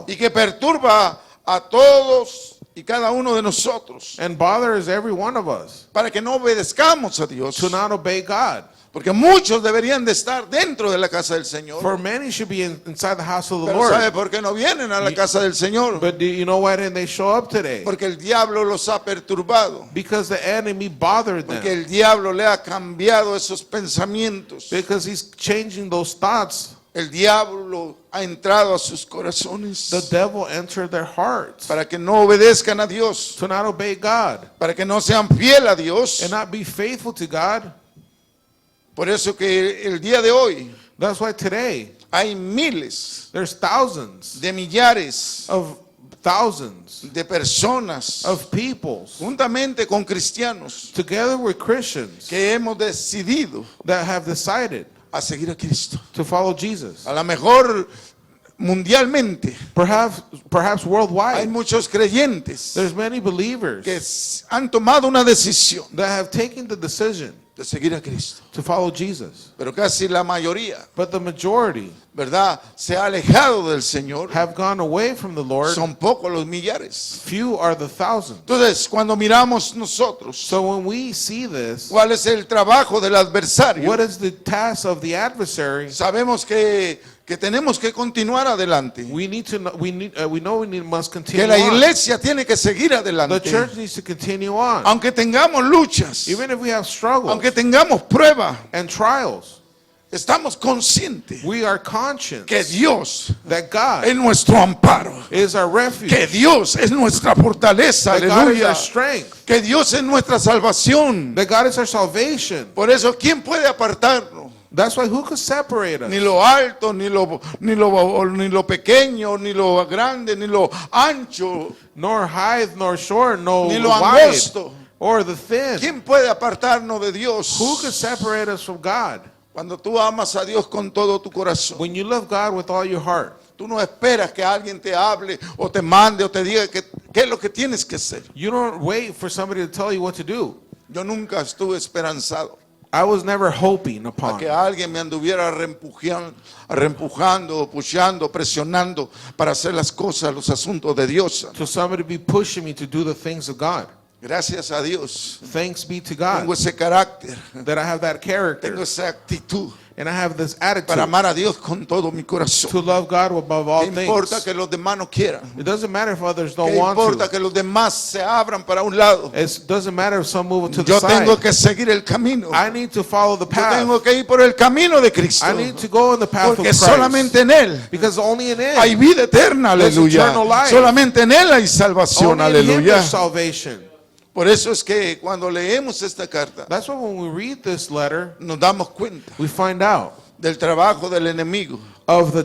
well. y que perturba a todos y cada uno de nosotros And bothers every one of us para que no obedezcamos a Dios. to not obey God. Porque muchos deberían de estar dentro de la casa del Señor. For many should be inside the house of the Pero Lord. ¿sabe por qué no vienen a la casa del Señor? But do you know why didn't they show up today? Porque el diablo los ha perturbado. Because the enemy bothered Porque them. el diablo le ha cambiado esos pensamientos. Because he's changing those thoughts. El diablo ha entrado a sus corazones The devil entered their hearts para que no obedezcan a Dios, to not obey God para que no sean fiel a Dios. and not be faithful to God. Por eso que el día de hoy That's why today hay miles there's thousands de millares of thousands de personas of peoples juntamente con cristianos together with Christians que hemos decidido that have decided a seguir a Cristo. to follow Jesus. A lo mejor mundialmente Perhaps hay worldwide, muchos creyentes there's many believers que han tomado una decisión that have taken the decision de seguir a Cristo. to follow Jesus. Pero casi la mayoría, But the majority ¿verdad?, se ha alejado del Señor. have gone away from the Lord. Son pocos los millares. Few are the thousands. Entonces, cuando miramos nosotros So when we see this, cuál es el trabajo del adversario, what is the task of the adversary? sabemos que tenemos que continuar adelante. We must continue Que la on. iglesia tiene que seguir The adelante. church needs to continue on. Aunque tengamos luchas, Even if we have struggles aunque tengamos pruebas, and trials, estamos conscientes we are conscious que Dios that God es nuestro amparo, is our refuge, que Dios es nuestra fortaleza, that God is aleluya, our strength, que Dios es nuestra salvación. that God is our salvation. Por eso, ¿quién puede apartarnos? That's why who could separate us? Ni lo alto, ni lo pequeño, ni lo grande, ni lo ancho, Nor high, nor short, no ni lo wide, angosto. or the thin. ¿Quién puede apartarnos de Dios? Who could separate us from God? Cuando tú amas a Dios con todo tu corazón, When you love God with all your heart, tú no esperas que alguien te hable o te mande o te diga qué es lo que tienes que hacer. you don't wait for somebody to tell you what to do. Yo nunca estuve esperanzado I was never hoping a upon que alguien me anduviera reempujando, pushando, presionando para hacer las cosas, los asuntos de Dios. to somebody be pushing me to do the things of God. Gracias a Dios. Thanks be to God Tengo ese carácter, that I have that character tengo esa actitud and I have this para attitude amar a Dios con todo mi corazón. to love God above all ¿Qué importa things. que los demás no quieran? It doesn't matter if others ¿Qué don't want importa to. que los demás se abran para un lado? It doesn't matter if some move to the Yo tengo side. que seguir el camino. I need to follow the Yo tengo path. que ir por el camino de Cristo. I need to go in the path of Porque Christ. solamente en Él Because only in hay Him, vida eterna, There's aleluya. eternal life. Solamente en Él hay salvación, only in Him aleluya. there's salvation. Por eso es que cuando leemos esta carta, That's why when we read this letter, nos damos cuenta we find out del trabajo del enemigo of the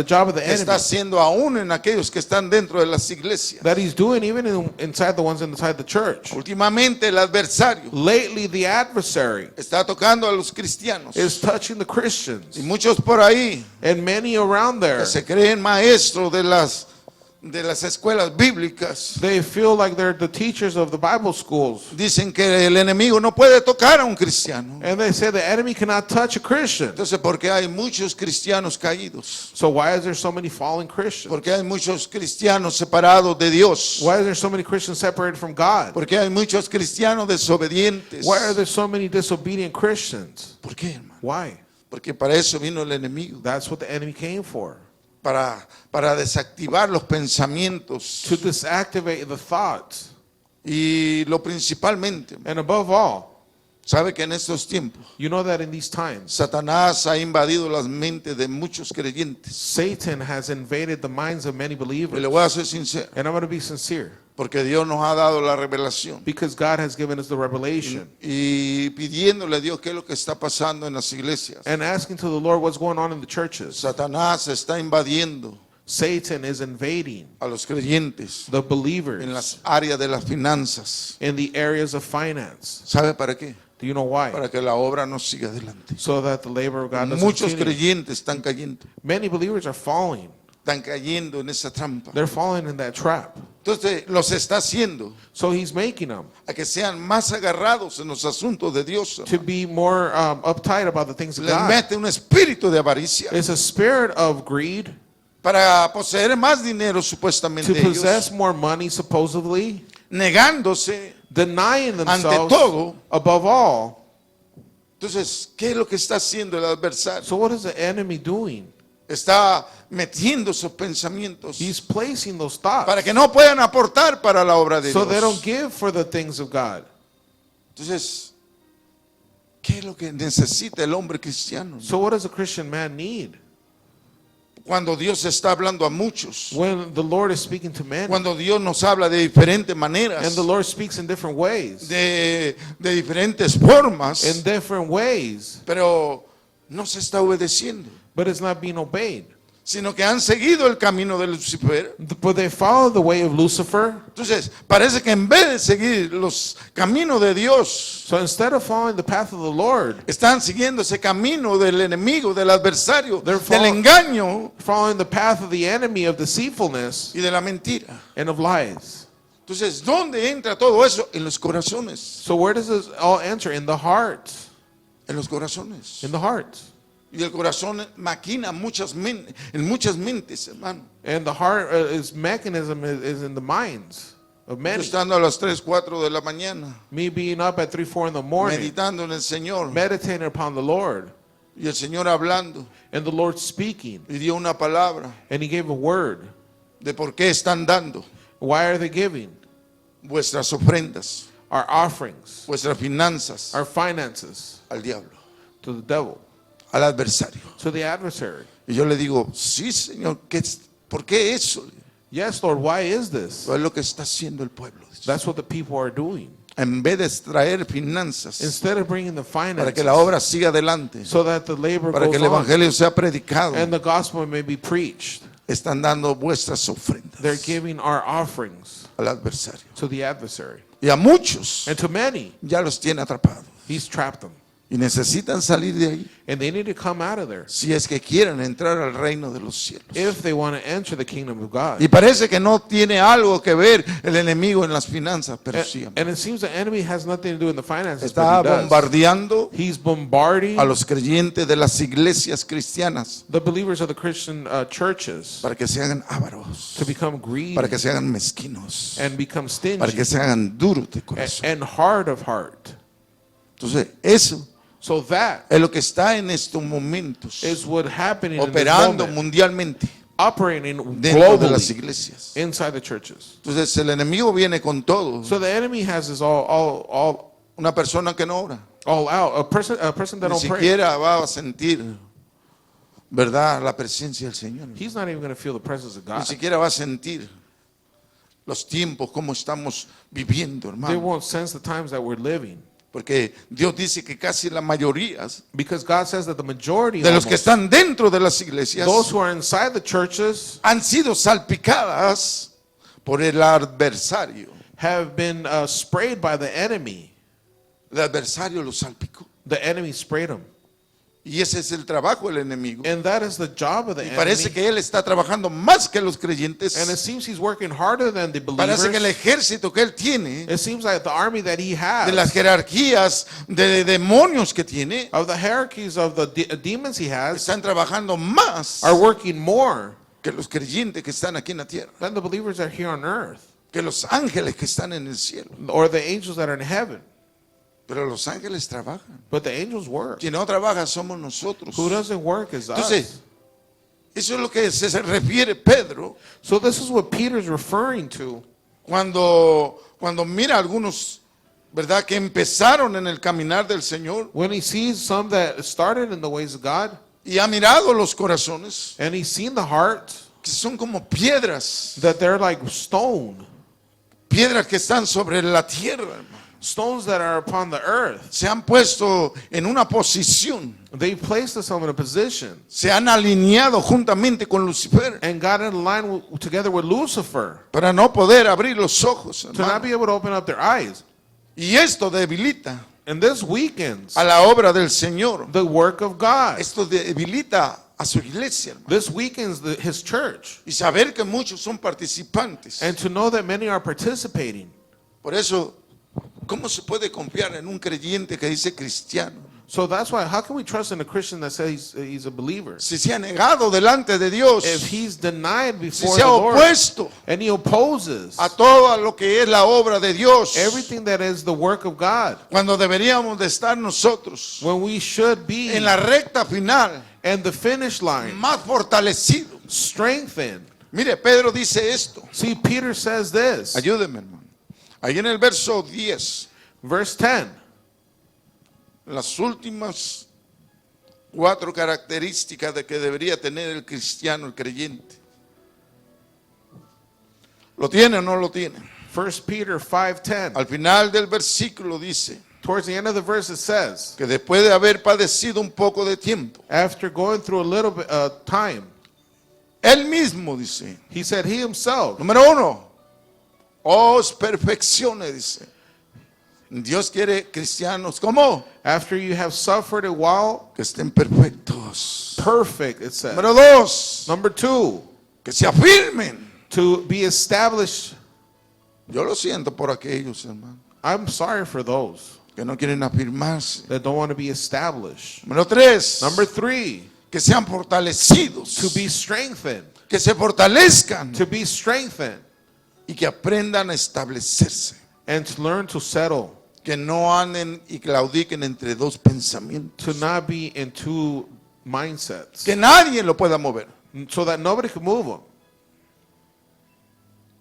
job of the que está enemy haciendo aún en aquellos que están dentro de las iglesias. that he's doing even inside the ones inside the church. Últimamente el adversario Lately, the adversary está tocando a los cristianos is touching the Christians, y muchos por ahí and many around there, que se creen maestros de las escuelas bíblicas. they feel like they're the teachers of the Bible schools. Dicen que el enemigo no puede tocar a un cristiano. And they say the enemy cannot touch a Christian. Entonces, ¿por qué hay muchos cristianos caídos? So why is there so many fallen Christians? ¿Por qué hay muchos cristianos separados de Dios? Why is there so many Christians separated from God? ¿Por qué hay muchos cristianos desobedientes? Why are there so many disobedient Christians? ¿Por qué, hermano? Why? Porque para eso vino el enemigo, That's what the enemy came for. para desactivar los pensamientos To disactivate the thoughts. y lo principalmente. And above all, ¿Sabe que en estos tiempos you know that in these times, Satanás ha invadido las mentes de muchos creyentes? Satan has invaded the minds of many Y believers. le voy a ser sincero, And I'm going to be sincere, porque Dios nos ha dado la revelación because God has given us the revelation. y pidiéndole a Dios qué es lo que está pasando en las iglesias. And asking to the Lord what's going on in the churches. Satanás está invadiendo Satan is invading a los creyentes the en believers las áreas de las finanzas. in the areas of finance. ¿Sabe para qué? Do you know why? Para que la obra no siga adelante. So that the labor of God doesn't Muchos continue. creyentes están cayendo, Many believers are falling. están cayendo en esa trampa. They're falling in that trap. Entonces los está haciendo So he's making them a que sean más agarrados en los asuntos de Dios. to be more uptight about the things of Les God. mete un espíritu de avaricia. It's a spirit of greed. para poseer más dinero to supuestamente possess ellos, more money, supposedly, negándose denying ante themselves todo. above all. Entonces, ¿qué es lo que está haciendo el adversario? So what is the enemy doing? Está metiendo esos pensamientos He's placing those thoughts para que no puedan aportar para la obra de so they don't Dios. give for the things of God. Entonces, ¿qué es lo que necesita el hombre cristiano? So what does a Christian man need? Cuando Dios está hablando a muchos, When the Lord is speaking to men, cuando Dios nos habla de diferentes and maneras, the Lord speaks in different ways, de diferentes formas, in different ways, pero no se está obedeciendo, but it's not being obeyed. sino que han seguido el camino de Lucifer. But they follow the way of Lucifer. Entonces, parece que en vez de seguir los caminos de Dios, So instead of following the path of the Lord, están siguiendo ese camino del enemigo, del adversario, They're del follow- engaño following the path of the enemy of deceitfulness y de la mentira. and of lies. Entonces, ¿dónde entra todo eso? En los corazones. So where does this all enter? In the heart. En los corazones. In the heart. Y el corazón maquina en muchas mentes, hermano. And the heart, its mechanism is in the minds of Yo many. estando a las 3, 4 de la mañana, Me being up at 3, 4 in the morning, meditando en el Señor, meditating upon the Lord, y el Señor hablando, and the Lord speaking, y dio una palabra and He gave a word. de por qué están dando Why are they giving? vuestras ofrendas, Our offerings, vuestras finanzas our finances al diablo, to the devil, al adversario. to the adversary. Y yo le digo, sí, Señor, ¿por qué eso? Yes, Lord, why is this? Eso es lo que está haciendo el pueblo. That's what the people are doing. En vez de traer finanzas Instead of bringing the para que finances la obra siga adelante, so that the labor para que goes el on evangelio sea predicado, and the gospel may be preached, están dando vuestras ofrendas they're giving our offerings al adversario. to the adversary. Y a muchos And to many, ya los tiene atrapados. He's trapped them. Y necesitan salir de ahí And they need to come out of there si es que quieren entrar al reino de los cielos. if they want to enter the kingdom of God. Y parece que no tiene algo que ver el enemigo en las finanzas, pero sí. And it seems the enemy has nothing to do in the finances, Está but he does. bombardeando He's bombarding a los creyentes de las iglesias cristianas the believers of the Christian churches para que se hagan ávaros, to become greedy para que se hagan mezquinos, and become para que stingy se hagan duros de corazón. and hard of heart. Entonces, eso So that es lo que está en estos momentos is what happening in this operando moment, mundialmente operating dentro de las globally iglesias. inside the churches. Entonces, el enemigo viene con todo. So the enemy has this all Una persona que no ora out. A person that ni don't pray, siquiera va a sentir, ¿verdad?, la presencia del Señor. he's not even going to feel the presence of Ni God. siquiera va a sentir los tiempos como estamos viviendo, They hermano. won't sense the times that we're living. Porque Dios dice que casi la mayoría Because God says that the majority de los que almost, están dentro de las iglesias those who are inside the churches han sido salpicadas por el adversario. have been sprayed by the enemy. El adversario los salpicó. The enemy sprayed them. Y ese es el trabajo del enemigo. And that is the job of the Y enemy. parece que él está trabajando más que los creyentes. And it seems he's working harder than the Parece que el believers. ejército que él tiene, It seems like the army that he de las has, jerarquías de demonios que tiene, of the hierarchies of the demons he has, están trabajando más are working more que los creyentes que están aquí en la tierra, than the believers that are here on earth, que los ángeles que están en el cielo. or the angels that are in heaven. Pero los ángeles trabajan. But the angels work. Quien no trabaja somos nosotros. Who doesn't work is us. Entonces, eso es lo que se refiere Pedro So this is what Peter's referring to cuando mira a algunos, ¿verdad?, que empezaron en el caminar del Señor when he sees some that started in the ways of God, y ha mirado los corazones and he's seen the heart, que son como piedras, that they're like stone, piedras que están sobre la tierra, hermano. stones that are upon the earth. Se han puesto en una posición, They placed themselves in a position se han alineado juntamente con Lucifer and got in line together with Lucifer para no poder abrir los ojos, to not hermano. be able to open up their eyes. Y esto debilita And this weakens a la obra del Señor. the work of God. Esto debilita a su iglesia, hermano. This weakens his church. Y saber que muchos son participantes. And to know that many are participating. Por eso, ¿cómo se puede confiar en un creyente que dice cristiano? So that's why, how can we trust in a Christian that says he's a believer? Si se ha negado delante de Dios, If he's denied si before se the ha Lord opuesto and he opposes a todo lo que es la obra de Dios, everything that is the work of God, cuando deberíamos de estar nosotros when we should be en la recta final, and the finish line, más fortalecidos. strengthened. Mire, Pedro dice esto. See, Peter says this, Ayúdeme, hermano. Ahí en el verso 10, verse 10. las últimas 4 características de que debería tener el cristiano, el creyente. ¿Lo tiene o no lo tiene? 1 Peter 5:10. Al final del versículo dice Towards the end of the verse it says, que después de haber padecido un poco de tiempo, after going through a little bit time, él mismo dice, he said he himself, número 1, os perfeccione, dice. Dios quiere cristianos, ¿cómo? after you have suffered a while, Que estén perfectos. perfect, it says. Número 2, Number 2, que se afirmen. to be established. Yo lo siento por aquellos, hermano, I'm sorry for those que no quieren afirmarse. that don't want to be established. Número 3, Number 3, que sean fortalecidos, to be strengthened. que se fortalezcan To be strengthened y que aprendan a establecerse, and to learn to settle. que no anden y claudiquen entre dos pensamientos, To not be in two mindsets. que nadie lo pueda mover. So that nobody can move them.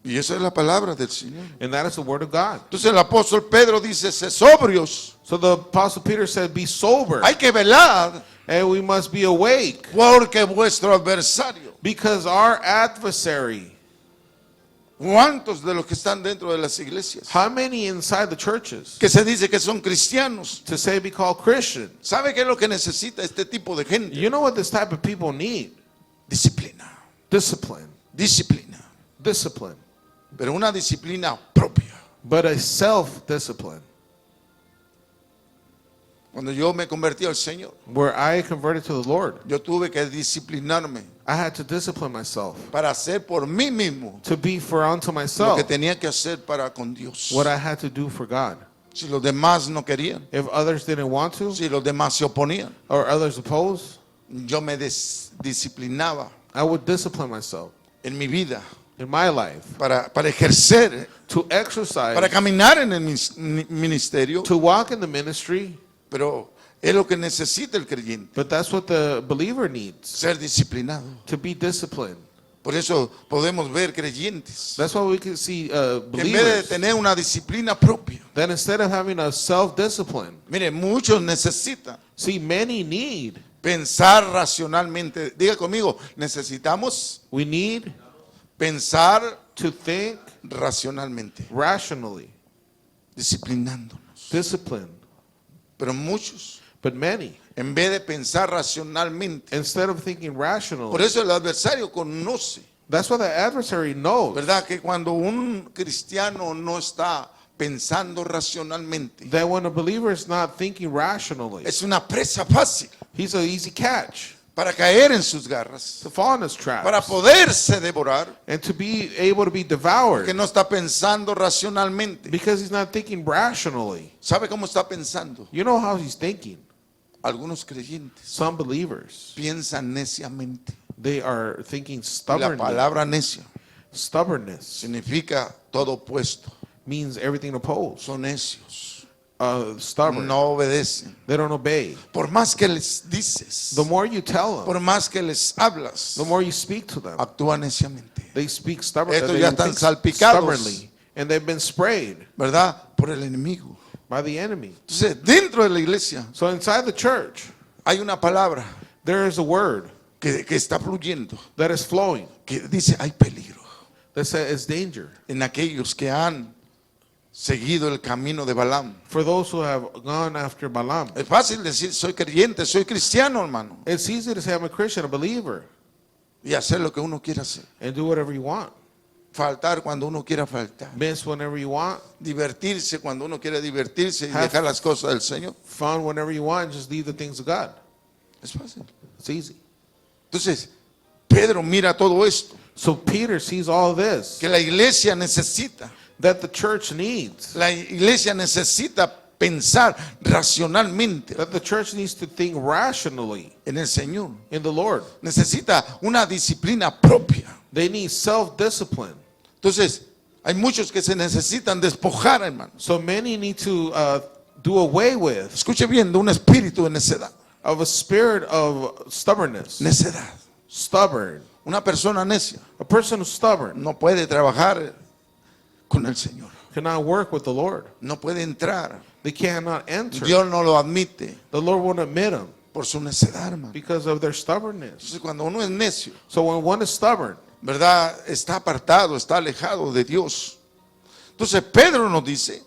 Y esa es la palabra del Señor. And that is the word of God. Entonces el apóstol Pedro dice, sé sobrios, So the apostle Peter said, be sober. hay que velar, And we must be awake. porque vuestro adversario, Because our adversary, ¿cuántos de los que están dentro de las iglesias, how many inside the churches, que se dice que son cristianos, to say be called Christian, sabe qué es lo que necesita este tipo de gente? you know what this type of people need? Disciplina, Discipline. disciplina, Discipline. pero una disciplina propia. But a self-discipline. Cuando yo me convertí al Señor, Where I converted to the Lord, yo tuve que disciplinarme I had to discipline myself. para hacer por mí mismo To be for unto lo myself que tenía que hacer para con Dios. what I had to do for God. Si los demás no querían, If others didn't want to, si los demás se oponían, or others opposed, yo me disciplinaba I would discipline myself en mi vida in my life para ejercer, to exercise, para caminar en el ministerio, to walk in the ministry. pero es lo que necesita el creyente, But that's what the believer needs, ser disciplinado. to be disciplined. Por eso podemos ver creyentes That's why we can see que en vez de believers tener una disciplina propia, that instead of having a self-discipline, mire, muchos necesitan see, many need, pensar racionalmente. Diga conmigo, necesitamos we need pensar to think racionalmente, rationally, disciplinándonos. disciplined. Pero muchos, But many, en vez de pensar racionalmente, instead of thinking por rationally, eso el adversario conoce, that's what the adversary knows, ¿verdad? Que cuando un cristiano no está pensando racionalmente, that when a believer is not thinking rationally, es una presa fácil he's an easy catch para caer en sus garras, to fall in his trap, para poderse devorar, and to be able to be devoured, que no está pensando racionalmente. because he's not thinking rationally. ¿Sabe cómo está pensando? You know how he's thinking. Algunos creyentes Some believers, piensan neciamente. they are thinking Y la stubbornly. palabra necio Stubbornness significa todo opuesto. means everything opposed. Son necios, Stubborn. no obedecen. They don't obey. Por más que les dices, The more you tell them, por más que les hablas, the more you speak to them, actúan neciamente, they speak stubbornly. Estos ya están salpicados, Stubbornly, and they've been sprayed ¿verdad? Por el enemigo. by the enemy. Entonces, dentro de la iglesia So inside the church, hay una palabra there is a word que está fluyendo, that is flowing que dice hay peligro that says it's danger en aquellos que han seguido el camino de Balaam. for those who have gone after Balaam. Es fácil decir soy creyente, soy cristiano, hermano, It's easy to say I'm a Christian, a believer, y hacer lo que uno quiera hacer. and do whatever you want. Faltar cuando uno quiera faltar. Miss whenever you want. Divertirse cuando uno quiera divertirse y Have- dejar las cosas del Señor. Fun whenever you want. Just leave the things of God. Es fácil. It's easy. Entonces, Pedro mira todo esto So Peter sees all this que la iglesia necesita. that the church needs. La iglesia necesita pensar racionalmente That the church needs to think rationally en el Señor. in the Lord. Necesita una disciplina propia. They need self-discipline. Entonces, hay muchos que se necesitan despojar, hermano. So many need to do away with Escuche bien, de un espíritu de necedad. of a spirit of stubbornness. Necedad. Stubborn. Una persona necia A person who's stubborn no puede trabajar con el Señor. cannot work with the Lord. No puede entrar. They cannot enter. Dios no lo admite The Lord won't admit them por su necedad, hermano. because of their stubbornness. Entonces, cuando uno es necio, So when one is stubborn, ¿verdad? Está apartado, está alejado de Dios. Entonces, Pedro nos dice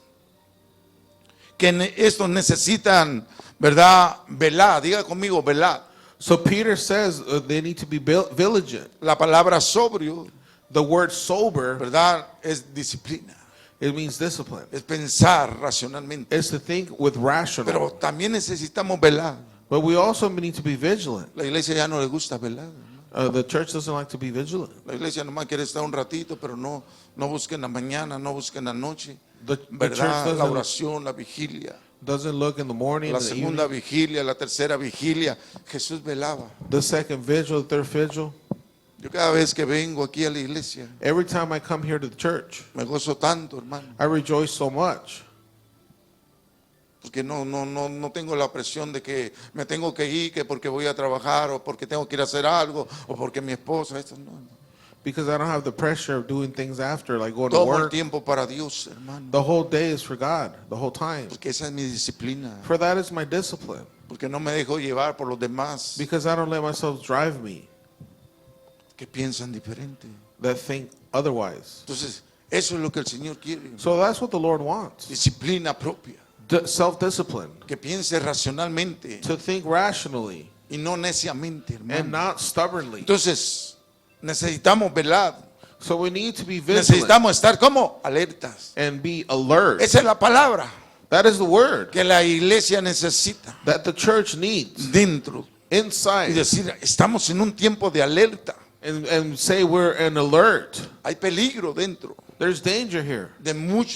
que estos necesitan, ¿verdad? Velar, diga conmigo, velar. so Peter says they need to be vigilant. La palabra sobrio, The word sober, ¿verdad? Es disciplina, it means discipline. es pensar racionalmente. It's to think with rational. Pero también necesitamos velar. But we also need to be vigilant. La iglesia ya no le gusta velar. The church doesn't like to be vigilant. La iglesia nomás quiere estar un ratito, pero no busquen la mañana, no busquen la noche. The ¿Verdad? church La oración, la vigilia, doesn't look in the morning, la in the segunda evening, vigilia, la tercera vigilia. Jesús velaba. the second vigil, the third vigil. Yo cada vez que vengo aquí a la iglesia, Every time I come here to the church, me gozo tanto, hermano, I rejoice so much porque no tengo la presión de que me tengo que ir, que porque voy a trabajar, o porque tengo que ir a hacer algo, o porque mi esposa, esto no. because I don't have the pressure of doing things after, like going to Todo el work. tiempo para Dios, hermano, The whole day is for God, the whole time. porque esa es mi disciplina, For that is my discipline, porque no me dejo llevar por los demás because I don't let myself drive me, que piensan diferente. that think otherwise. Entonces, eso es lo que el Señor quiere, So that's what the Lord wants. disciplina propia, Self-discipline, que piense racionalmente to think rationally y no neciamente, and hermano. not stubbornly. Entonces, necesitamos velar, So we need to be vigilant necesitamos estar como alertas. and be alert. Esa es la palabra That is the word que la iglesia necesita that the church needs dentro y inside, decir, estamos en un tiempo de alerta, and say we're an alert. hay peligro dentro There's danger here. de muchos